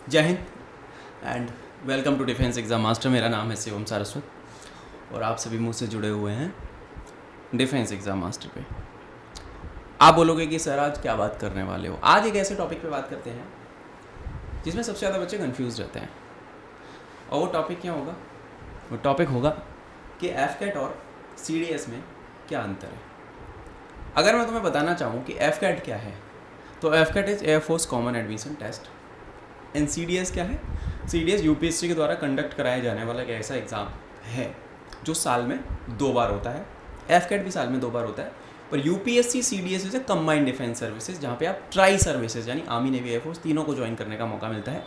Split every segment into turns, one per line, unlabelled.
जय Hind and welcome to defence exam master. मेरा नाम है शिवम सारस्वत और आप सभी मुझसे जुड़े हुए हैं डिफेंस एग्ज़ाम मास्टर पे। आप बोलोगे कि सर आज क्या बात करने वाले हो। आज एक ऐसे टॉपिक पे बात करते हैं जिसमें सबसे ज़्यादा बच्चे कंफ्यूज रहते हैं। और वो टॉपिक क्या होगा? वो टॉपिक होगा कि एफकेट और सीडीएस में क्या अंतर है। अगर मैं तुम्हें बताना चाहूँ कि एफकेट क्या है तो AFCAT is Air Force common admission test and CDS क्या है? सीडीएस यूपीएससी के द्वारा कंडक्ट कराया जाने वाला एक ऐसा एग्ज़ाम है जो साल में 2 बार होता है। एफकेट भी साल में 2 बार होता है, पर UPSC CDS is a combined defence services, जहाँ पे आप ट्राई सर्विसेज यानी आर्मी नेवी एयरफोर्स तीनों को ज्वाइन करने का मौका मिलता है।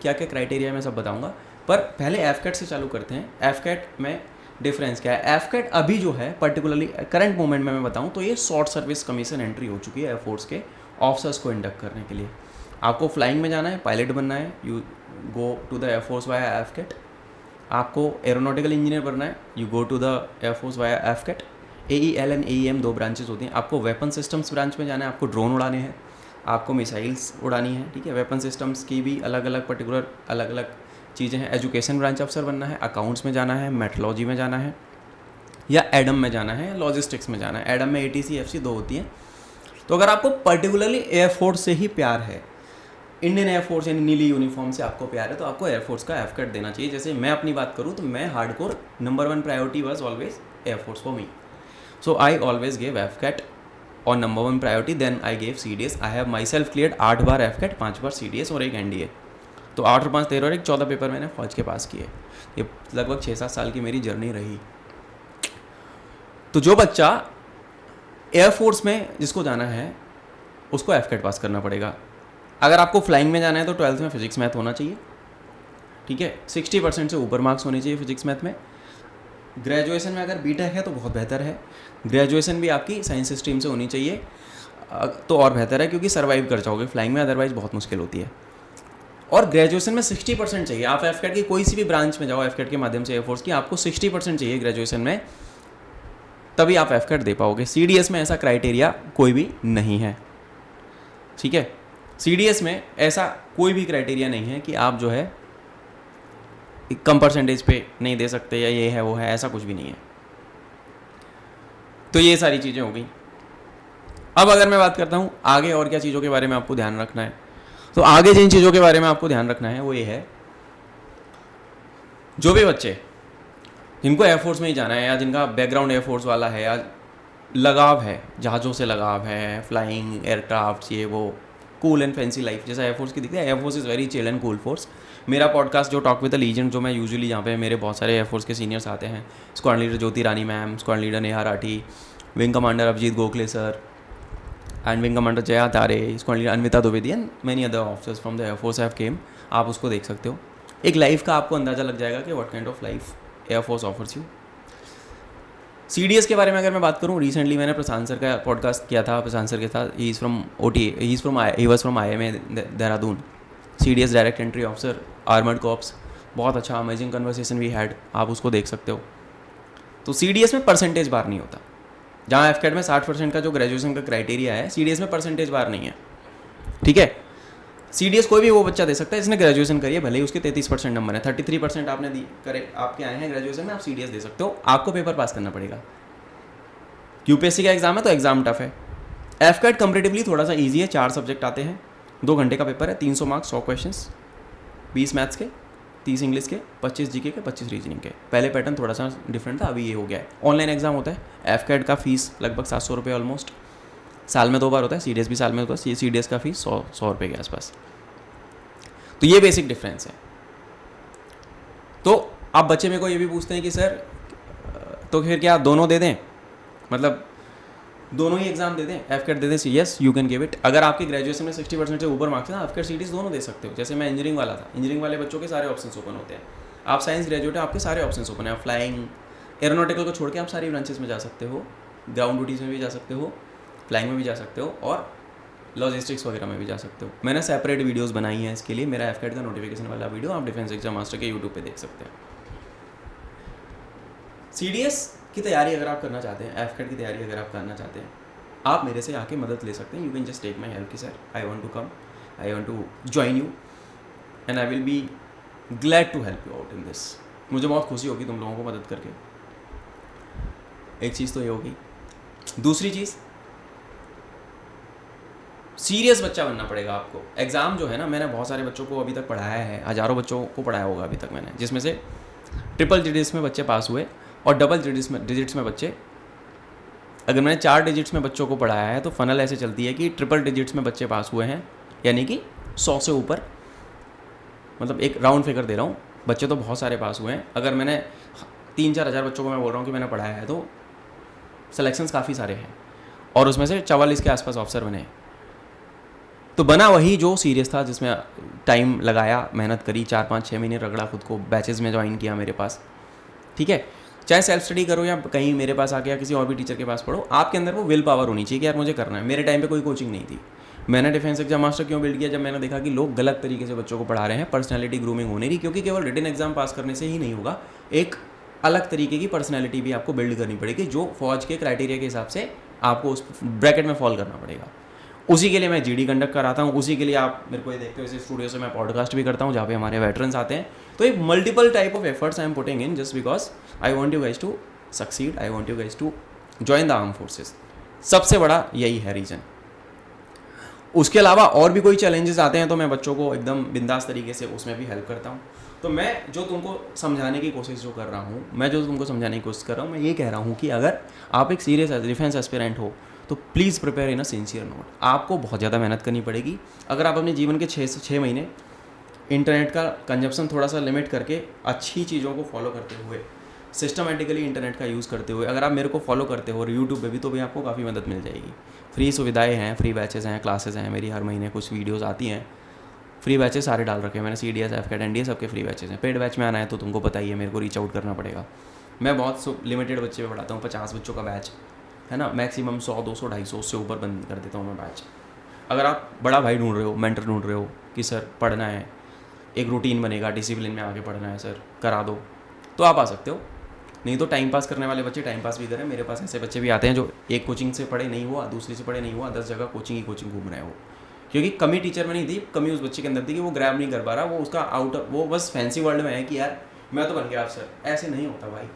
क्या क्या क्राइटेरिया मैं सब बताऊंगा, पर पहले एफकेट से चालू करते हैं। एफकेट में डिफरेंस क्या है? एफकेट अभी जो है पर्टिकुलरली करंट मोमेंट में मैं बताऊँ तो ये शॉर्ट सर्विस कमीशन एंट्री हो चुकी है एयरफोर्स के ऑफिसर्स को इंडक्ट करने के लिए। आपको फ्लाइंग में जाना है, पायलट बनना है, you go to the Air Force via AFCAT. आपको एरोनॉटिकल इंजीनियर बनना है, you go to the Air Force via AFCAT. AEL and AEM 2 branches होती हैं। आपको वेपन सिस्टम्स ब्रांच में जाना है, आपको ड्रोन उड़ाने हैं, आपको मिसाइल्स उड़ानी है, ठीक है। वेपन सिस्टम्स की भी अलग अलग पर्टिकुलर अलग अलग चीज़ें हैं। एजुकेशन ब्रांच अफसर बनना है, अकाउंट्स में जाना है, मेट्रोलॉजी में जाना है, या एडम में जाना है, या लॉजिस्टिक्स में जाना है। एडम में ATC FC 2 होती हैं। तो अगर आपको पर्टिकुलरली एयरफोर्स से ही प्यार है, इंडियन एयरफोर्स यानी नीली यूनिफॉर्म से आपको प्यार है, तो आपको एयरफोर्स का एफकेट देना चाहिए। जैसे मैं अपनी बात करूँ तो मैं hardcore number 1 priority was always Air Force for me, so I always gave AFCAT और number 1 priority, then I gave CDS। I have myself clear 8 बार एफकेट, 5 बार CDS और 1 NDA। तो 8 और 5 13 और 1 14 पेपर मैंने फौज के पास किए। ये लगभग 6-7 साल की मेरी जर्नी रही। तो जो बच्चा एयरफोर्स में जिसको जाना है उसको एफकेट पास करना पड़ेगा। अगर आपको फ्लाइंग में जाना है तो 12th में फिजिक्स मैथ होना चाहिए, ठीक है। 60% से ऊपर मार्क्स होने चाहिए फिजिक्स मैथ में। ग्रेजुएशन में अगर बीटेक है तो बहुत बेहतर है। ग्रेजुएशन भी आपकी साइंस स्ट्रीम से होनी चाहिए तो और बेहतर है, क्योंकि सर्वाइव कर जाओगे फ्लाइंग में, अदरवाइज बहुत मुश्किल होती है। और ग्रेजुएशन में 60% चाहिए। आप एफकेट की कोई सी भी ब्रांच में जाओ एफकेट के माध्यम से एयरफोर्स की, आपको 60% चाहिए ग्रेजुएशन में, तभी आप एफकेट दे पाओगे। CDS में ऐसा क्राइटेरिया कोई भी नहीं है, ठीक है। CDS में ऐसा कोई भी क्राइटेरिया नहीं है कि आप जो है कम परसेंटेज पे नहीं दे सकते या ये है वो है, ऐसा कुछ भी नहीं है। तो ये सारी चीज़ें हो गई। अब अगर मैं बात करता हूँ आगे और क्या चीज़ों के बारे में आपको ध्यान रखना है, तो आगे जिन चीज़ों के बारे में आपको ध्यान रखना है वो ये है, जो भी बच्चे जिनको एयरफोर्स में ही जाना है या जिनका बैकग्राउंड एयरफोर्स वाला है या लगाव है, जहाज़ों से लगाव है, फ्लाइंग एयरक्राफ्ट, ये वो कूल एंड फैंसी लाइफ जैसा एयरफोर्स की दिखती है। Air force is very chill and cool force. मेरा पॉडकास्ट जो टॉक विद द लीजेंड, जो मैं यूजुअली जहाँ पे मेरे बहुत सारे एयरफोर्स के सीनियर्स आते हैं, squadron leader Jyoti Rani ma'am, squadron leader Neha Rathi, wing commander Abhijeet Gokhale sir and wing commander Jaya Tare, squadron leader Anvita Dwivedi and many other officers from the Air Force have came. आप उसको देख सकते हो। एक लाइफ का आपको अंदाज़ा लग जाएगा कि what kind of life air force offers you. CDS के बारे में अगर मैं बात करूँ, रिसेंटली मैंने प्रशांत सर का पॉडकास्ट किया था प्रशांत सर के साथ। He was from IMA Dehradun, CDS direct entry officer, armoured corps. बहुत अच्छा अमेजिंग कन्वर्सेशन वी हैड, आप उसको देख सकते हो। तो CDS में परसेंटेज बार नहीं होता। जहाँ एफकेट में 60% का जो ग्रेजुएशन का क्राइटेरिया है, CDS में परसेंटेज बार नहीं है, ठीक है। CDS कोई भी वो बच्चा दे सकता है जिसने ग्रेजुएशन करी है, भले ही उसके 33% नंबर है, 33% आपने दी करे आपके आए हैं ग्रेजुएशन में, आप CDS दे सकते हो। आपको पेपर पास करना पड़ेगा। यूपीएससी का एग्जाम है तो एग्जाम टफ है। एफकेट कंपेरेटिवली थोड़ा सा ईजी है। 4 सब्जेक्ट आते हैं, 2 घंटे का पेपर है, 300 मार्क्स, 100 क्वेश्चन, 20 मैथ्स के, 30 इंग्लिश के, 25 GK के, 25 रीजनिंग के। पहले पैटर्न थोड़ा सा डिफरेंट था, अभी ये हो गया है। ऑनलाइन एग्जाम होता है। एफकेट का फीस लगभग 700 रुपये ऑलमोस्ट, साल में 2 बार होता है। CDS भी साल में होता है। CDS का फीस 100 रुपये के आसपास। तो ये बेसिक डिफरेंस है। तो आप बच्चे मेरे को ये भी पूछते हैं कि सर तो फिर क्या दोनों दे दें, मतलब दोनों ही एग्जाम दे दें, एफकेट दे दें? Yes, you can give it. अगर आपके ग्रेजुएशन में 60% से ऊपर मार्क्स है ना, एफकेट CDS दोनों दे सकते हो। जैसे मैं इंजीनियरिंग वाला था, इंजीनियरिंग वाले बच्चों के सारे ऑप्शंस ओपन होते हैं। आप साइंस ग्रेजुएट है, आपके सारे ऑप्शंस ओपन है। आप फ्लाइंग एरोनॉटिकल को छोड़ के आप सारी ब्रांचेस में जा सकते हो, ग्राउंड ड्यूटीज़ में भी जा सकते हो, फ्लाइंग में भी जा सकते हो और लॉजिस्टिक्स वगैरह में भी जा सकते हो। मैंने सेपरेट वीडियोस बनाई हैं इसके लिए। मेरा एफकेट का नोटिफिकेशन वाला वीडियो आप डिफेंस एग्जाम मास्टर के यूट्यूब पे देख सकते हैं। CDS की तैयारी अगर आप करना चाहते हैं, एफकेट की तैयारी अगर आप करना चाहते हैं, आप मेरे से आके मदद ले सकते हैं। You can just take my help कि sir I want to come, I want to join you. And I will be glad to help you out in this. मुझे बहुत खुशी होगी तुम लोगों को मदद करके। एक चीज़ तो ये होगी। दूसरी चीज़, सीरियस बच्चा बनना पड़ेगा आपको। एग्ज़ाम जो है ना, मैंने बहुत सारे बच्चों को अभी तक पढ़ाया है, हज़ारों बच्चों को पढ़ाया होगा अभी तक मैंने, जिसमें से ट्रिपल डिजिट्स में बच्चे पास हुए और डबल डिजिट्स में बच्चे, अगर मैंने 4 डिजिट्स में बच्चों को पढ़ाया है तो फनल ऐसे चलती है कि ट्रिपल डिजिट्स में बच्चे पास हुए हैं, यानी कि 100 से ऊपर, मतलब एक राउंड फिगर दे रहा हूँ, बच्चे तो बहुत सारे पास हुए हैं। अगर मैंने 3-4 हज़ार बच्चों को मैं बोल रहा हूँ कि मैंने पढ़ाया है, तो सिलेक्शंस काफ़ी सारे हैं और उसमें से 44 के आसपास ऑफिसर बने। तो बना वही जो सीरियस था, जिसमें टाइम लगाया, मेहनत करी, 4-5-6 महीने रगड़ा खुद को, बैचेज़ में ज्वाइन किया मेरे पास, ठीक है। चाहे सेल्फ स्टडी करो या कहीं मेरे पास आके या किसी और भी टीचर के पास पढ़ो, आपके अंदर वो विल पावर होनी चाहिए कि यार मुझे करना है। मेरे टाइम पे कोई कोचिंग नहीं थी। मैंने डिफेंस एग्जाम मास्टर क्यों बिल्ड किया? जब मैंने देखा कि लोग गलत तरीके से बच्चों को पढ़ा रहे हैं, पर्सनैलिटी ग्रूमिंग होने रही, क्योंकि केवल रिटन एग्जाम पास करने से ही नहीं होगा, एक अलग तरीके की पर्सनैलिटी भी आपको बिल्ड करनी पड़ेगी, जो फौज के क्राइटेरिया के हिसाब से आपको उस ब्रैकेट में फॉल करना पड़ेगा। उसी के लिए मैं जीडी कंडक्ट कराता हूँ, उसी के लिए आप मेरे को ये देखते हो इस स्टूडियो से मैं पॉडकास्ट भी करता हूँ जहाँ पे हमारे वेटरन्स आते हैं। तो एक multiple type of efforts I am putting in just because I want you guys to succeed, I want you guys to join the arm forces. सबसे बड़ा यही है रीज़न। उसके अलावा और भी कोई चैलेंजेस आते हैं तो मैं बच्चों को एकदम बिंदास तरीके से उसमें भी हेल्प करता हूँ। तो मैं जो तुमको समझाने की कोशिश जो कर रहा हूँ, मैं ये कह रहा हूँ कि अगर आप एक सीरियस डिफेंस एस्पिरेंट हो तो please prepare in a sincere note. आपको बहुत ज़्यादा मेहनत करनी पड़ेगी। अगर आप अपने जीवन के 6 से 6 महीने इंटरनेट का कंजप्शन थोड़ा सा लिमिट करके, अच्छी चीज़ों को फॉलो करते हुए, सिस्टमेटिकली इंटरनेट का यूज़ करते हुए अगर आप मेरे को फॉलो करते हो और यूट्यूब पे भी, तो भी आपको काफ़ी मदद मिल जाएगी। फ्री सुविधाएं हैं, फ्री बैचेज़ हैं, क्लासेस हैं मेरी, हर महीने कुछ वीडियोज़ आती हैं। फ्री बैचेस सारे डाल रखे हैं मैंने, CDS, FCAT, NDA सबके फ्री बैचेज़ हैं। पेड बैच में आना है तो तुमको पता ही है, मेरे को रीच आउट करना पड़ेगा। मैं बहुत लिमिटेड बच्चे पे पढ़ाता हूँ, 50 बच्चों का बैच है ना, मैक्सिमम 100, 200, 250 उससे ऊपर बंद कर देता हूँ मैं बैच। अगर आप बड़ा भाई ढूंढ रहे हो, मेंटर ढूंढ रहे हो कि सर पढ़ना है, एक रूटीन बनेगा, डिसिप्लिन में आगे पढ़ना है सर, करा दो, तो आप आ सकते हो। नहीं तो टाइम पास करने वाले बच्चे टाइम पास भी करें। मेरे पास ऐसे बच्चे भी आते हैं जो एक कोचिंग से पढ़े नहीं हुआ, दूसरी से पढ़े नहीं हुआ, 10 जगह कोचिंग घूम रहे हो, क्योंकि कमी टीचर में नहीं थी, कमी उस बच्चे के अंदर थी कि वो ग्रैब नहीं कर पा रहा, वो उसका वो बस फैंसी वर्ल्ड में है कि यार मैं तो बन गया अफसर। ऐसे नहीं होता भाई,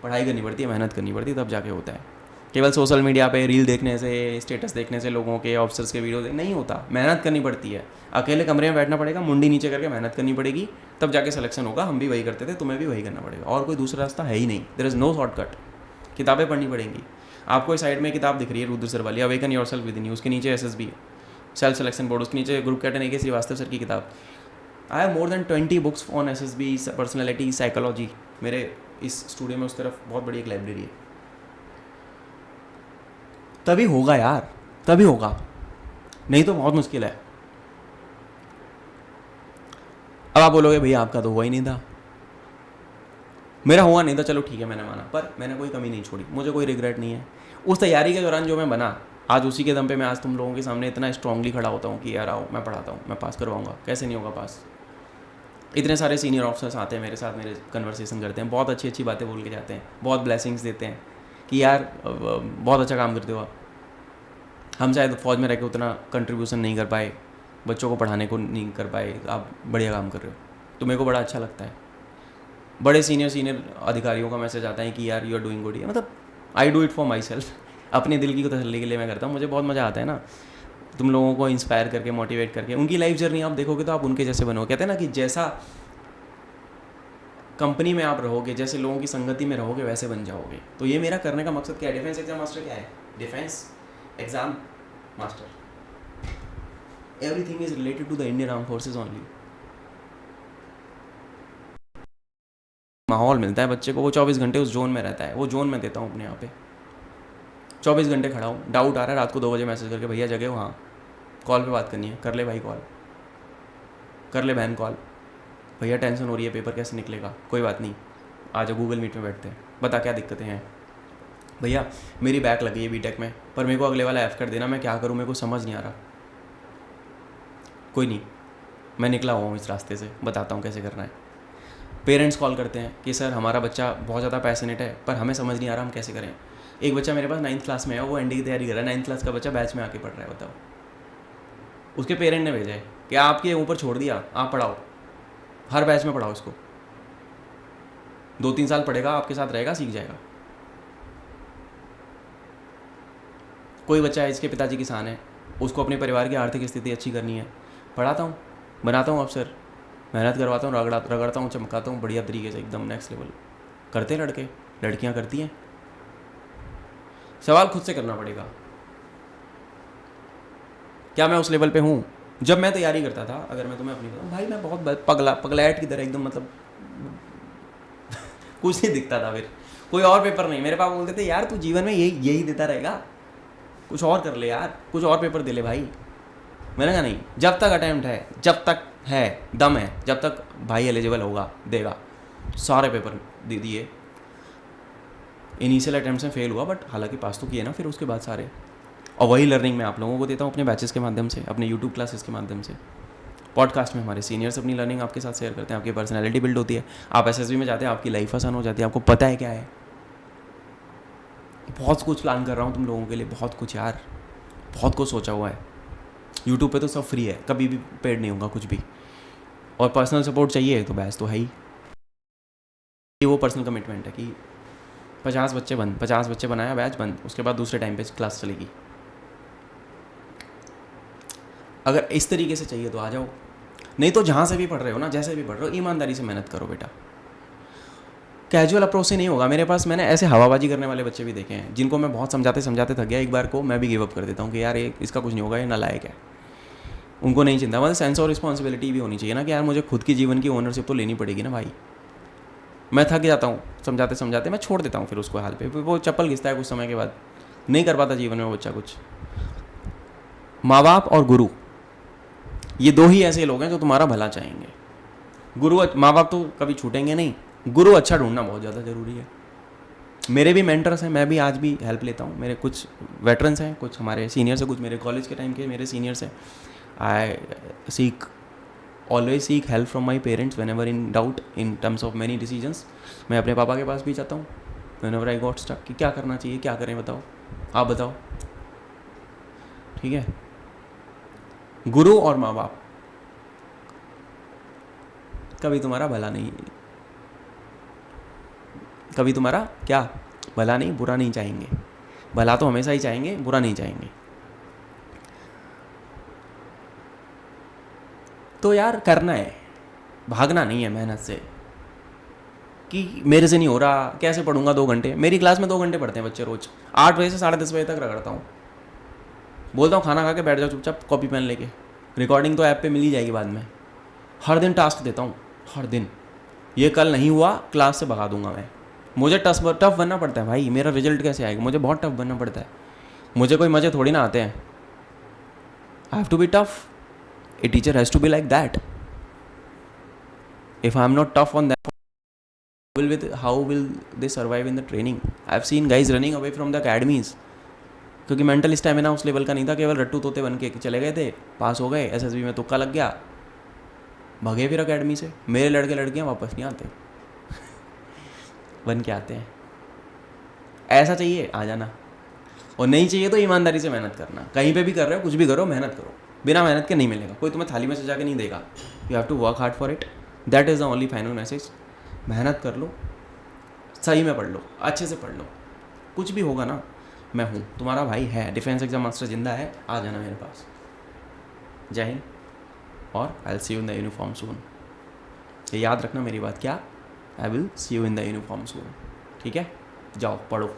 पढ़ाई करनी पड़ती है, मेहनत करनी पड़ती है, तब जाके होता है। केवल सोशल मीडिया पे रील देखने से, स्टेटस देखने से, लोगों के ऑफिसर्स के वीडियो नहीं होता, मेहनत करनी पड़ती है। अकेले कमरे में बैठना पड़ेगा, मुंडी नीचे करके मेहनत करनी पड़ेगी, तब जाके सिलेक्शन होगा। हम भी वही करते थे, तुम्हें भी वही करना पड़ेगा, और कोई दूसरा रास्ता है ही नहीं। There is no shortcut. किताबें पढ़नी पड़ेंगी आपको। इस साइड में किताब दिख रही है रुद्र सर वाली, awaken yourself within you, उसके नीचे SSB सेल्फ सिलेक्शन बोर्ड, उसके नीचे group captain AK Srivastava sir की किताब। I have more than 20 books on SSB, personality, psychology. मेरे इस स्टूडियो में उस तरफ बहुत बड़ी एक लाइब्रेरी है। तभी होगा यार, तभी होगा, नहीं तो बहुत मुश्किल है। अब आप बोलोगे भैया आपका तो हुआ ही नहीं था। मेरा हुआ नहीं था, चलो ठीक है, मैंने माना, पर मैंने कोई कमी नहीं छोड़ी, मुझे कोई रिग्रेट नहीं है। उस तैयारी के दौरान जो मैं बना, आज उसी के दम पे मैं आज तुम लोगों के सामने इतना स्ट्रांगली खड़ा होता हूँ कि यार आओ मैं पढ़ाता हूँ, मैं पास करवाऊँगा। कैसे नहीं होगा पास? इतने सारे सीनियर ऑफिसर्स आते हैं मेरे साथ, मेरे कन्वर्सेशन करते हैं, बहुत अच्छी अच्छी बातें बोल के जाते हैं, बहुत ब्लेसिंग्स देते हैं कि यार बहुत अच्छा काम करते हो आप। हम शायद फौज में रह के उतना कंट्रीब्यूशन नहीं कर पाए, बच्चों को पढ़ाने को नहीं कर पाए, आप बढ़िया काम कर रहे हो, तो मेरे को बड़ा अच्छा लगता है। बड़े सीनियर अधिकारियों का मैसेज आता है कि यार यू आर डूइंग गुड। मतलब I do it for myself, अपने दिल की तसल्ली के लिए मैं करता हूँ। मुझे बहुत मज़ा आता है ना, तुम लोगों को इंस्पायर करके, मोटिवेट करके। उनकी लाइफ जर्नी आप देखोगे तो आप उनके जैसे बनोगे। कहते हैं ना कि जैसा कंपनी में आप रहोगे, जैसे लोगों की संगति में रहोगे, वैसे बन जाओगे। तो ये मेरा करने का मकसद क्या है? डिफेंस एग्जाम मास्टर क्या है? Defence exam master, everything is related to the Indian arm forces only. माहौल मिलता है बच्चे को, वो 24 घंटे उस जोन में रहता है। वो जोन में देता हूँ अपने यहाँ पे, 24 घंटे खड़ा हूँ। डाउट आ रहा है रात को 2 बजे मैसेज करके, भैया जगह हो? हाँ, कॉल पे बात करनी है, कर ले भाई कॉल, कर ले बहन कॉल। भैया टेंशन हो रही है, पेपर कैसे निकलेगा? कोई बात नहीं, आ जाओ गूगल मीट में बैठते हैं, बता क्या दिक्कतें हैं। भैया मेरी बैक लगी है बीटेक में, पर मेरे को अगले वाला FCAT देना, मैं क्या करूँ, मेरे को समझ नहीं आ रहा। कोई नहीं, मैं निकला हुआ हूँ इस रास्ते से, बताता हूँ कैसे करना है। पेरेंट्स कॉल करते हैं कि सर हमारा बच्चा बहुत ज़्यादा पैशनेट है, पर हमें समझ नहीं आ रहा हम कैसे करें। एक बच्चा मेरे पास 9th क्लास में है, वो ND की तैयारी कर रहा है। 9th क्लास का बच्चा बैच में आके पढ़ रहा है, बताओ। उसके पेरेंट ने भेजा है कि आपके ऊपर छोड़ दिया, आप पढ़ाओ। हर बैच में पढ़ाओ इसको, 2-3 साल पढ़ेगा, आपके साथ रहेगा, सीख जाएगा। कोई बच्चा है इसके पिताजी किसान है, उसको अपने परिवार की आर्थिक स्थिति अच्छी करनी है, पढ़ाता हूँ, बनाता हूँ अफसर, मेहनत करवाता हूँ, रगड़ता हूँ, चमकाता हूँ बढ़िया तरीके से, एकदम नेक्स्ट लेवल। करते हैं लड़के, लड़कियाँ करती हैं। सवाल खुद से करना पड़ेगा, क्या मैं उस लेवल पे हूँ? जब मैं तैयारी करता था, अगर मैं तुम्हें अपनी बताऊँ भाई, मैं बहुत पगलैट की तरह एकदम, मतलब कुछ नहीं दिखता था। फिर कोई और पेपर नहीं, मेरे पापा बोलते थे यार तू जीवन में यही देता रहेगा, कुछ और कर ले यार, कुछ और पेपर दे ले भाई। मैंने कहा नहीं, जब तक अटेम्प्ट है, जब तक है दम है, जब तक भाई एलिजिबल होगा देगा। सारे पेपर दे दिए, इनिशियल अटेम्प्ट में फेल हुआ, बट हालांकि पास तो किए ना फिर उसके बाद सारे। और वही लर्निंग मैं आप लोगों को देता हूँ अपने बैचेस के माध्यम से, अपने यूट्यूब क्लासेस के माध्यम से, पॉडकास्ट में हमारे सीनियर्स अपनी लर्निंग आपके साथ शेयर करते हैं, आपकी पर्सनैलिटी बिल्ड होती है, आप एसएसबी में जाते हैं, आपकी लाइफ आसान हो जाती है, आपको पता है क्या है। बहुत कुछ प्लान कर रहा हूँ तुम लोगों के लिए, बहुत कुछ यार, बहुत कुछ सोचा हुआ है। यूट्यूब पे तो सब फ्री है, कभी भी पेड नहीं होगा कुछ भी, और पर्सनल सपोर्ट चाहिए तो बैच तो है ही। ये वो पर्सनल कमिटमेंट है कि 50 बच्चे बनाया, बैच बंद, उसके बाद दूसरे टाइम पे क्लास चलेगी। अगर इस तरीके से चाहिए तो आ जाओ, नहीं तो जहाँ से भी पढ़ रहे हो ना, जैसे भी पढ़ रहे हो, ईमानदारी से मेहनत करो बेटा। कैजुअल अप्रोच से नहीं होगा। मेरे पास मैंने ऐसे हवाबाजी करने वाले बच्चे भी देखे हैं, जिनको मैं बहुत समझाते थक गया, एक बार को मैं भी गिव अप कर देता हूँ कि यार ये इसका कुछ नहीं होगा, ये नालायक है। उनको नहीं चिंता, मतलब सेंस और रिस्पॉन्सिबिलिटी भी होनी चाहिए ना कि यार मुझे खुद की जीवन की ओनरशिप तो लेनी पड़ेगी ना भाई। मैं थक जाता हूँ समझाते मैं छोड़ देता हूँ फिर उसको हाल पे, वो चप्पल घिसता है कुछ समय के बाद, नहीं कर पाता जीवन में वो बच्चा कुछ। माँ बाप और गुरु, ये दो ही ऐसे लोग हैं जो तुम्हारा भला चाहेंगे। माँ बाप तो कभी छूटेंगे नहीं, गुरु अच्छा ढूंढना बहुत ज़्यादा ज़रूरी है। मेरे भी मेंटर्स हैं, मैं भी आज भी हेल्प लेता हूँ। मेरे कुछ वेटरन्स हैं, कुछ हमारे सीनियर्स हैं, कुछ मेरे कॉलेज के टाइम के मेरे सीनियर्स हैं। I always seek help from my parents whenever in doubt in terms of many decisions. मैं अपने पापा के पास भी जाता हूँ whenever I got stuck कि क्या करना चाहिए, क्या करें, बताओ, आप बताओ। ठीक है, गुरु और माँ बाप कभी तुम्हारा भला नहीं, कभी तुम्हारा क्या भला नहीं, बुरा नहीं चाहेंगे। भला तो हमेशा ही चाहेंगे, बुरा नहीं चाहेंगे। तो यार करना है, भागना नहीं है मेहनत से कि मेरे से नहीं हो रहा, कैसे पढ़ूंगा 2 घंटे। मेरी क्लास में 2 घंटे पढ़ते हैं बच्चे रोज, 8 बजे से 10:30 बजे तक रगड़ता हूँ। बोलता हूँ खाना खा के बैठ जाओ चुपचाप, कॉपी पेन लेके, रिकॉर्डिंग तो ऐप पे मिल ही जाएगी बाद में। हर दिन टास्क देता हूँ, हर दिन। ये कल नहीं हुआ क्लास से भगा दूंगा मैं। मुझे टफ बनना पड़ता है भाई, मेरा रिजल्ट कैसे आएगा, मुझे बहुत टफ बनना पड़ता है। मुझे कोई मज़े थोड़ी ना आते हैं। I have to be tough, a teacher has to be like that. If I am not tough on that, how will they survive in the training? I have seen guys running away from the academies, क्योंकि mental stamina उस level का नहीं था, केवल रट्टू तोते बन के चले गए थे, पास हो गए, एसएसबी में तुक्का लग गया, भगे फिर अकेडमी से। मेरे लड़के लड़कियां वापस नहीं आते बन के आते हैं। ऐसा चाहिए आ जाना, और नहीं चाहिए तो ईमानदारी से मेहनत करना। कहीं पे भी कर रहे हो, कुछ भी करो, मेहनत करो। बिना मेहनत के नहीं मिलेगा, कोई तुम्हें थाली में सजा के नहीं देगा। You have to work hard for it, that is the only final message. मेहनत कर लो, सही में पढ़ लो, अच्छे से पढ़ लो, कुछ भी होगा ना, मैं हूँ, तुम्हारा भाई है, डिफेंस एग्जाम मास्टर जिंदा है, आ जाना मेरे पास। जय हिंद, और I will see you in the uniform soon. ये याद रखना मेरी बात, क्या? I will see you in the uniform soon. ठीक है, जाओ पढ़ो।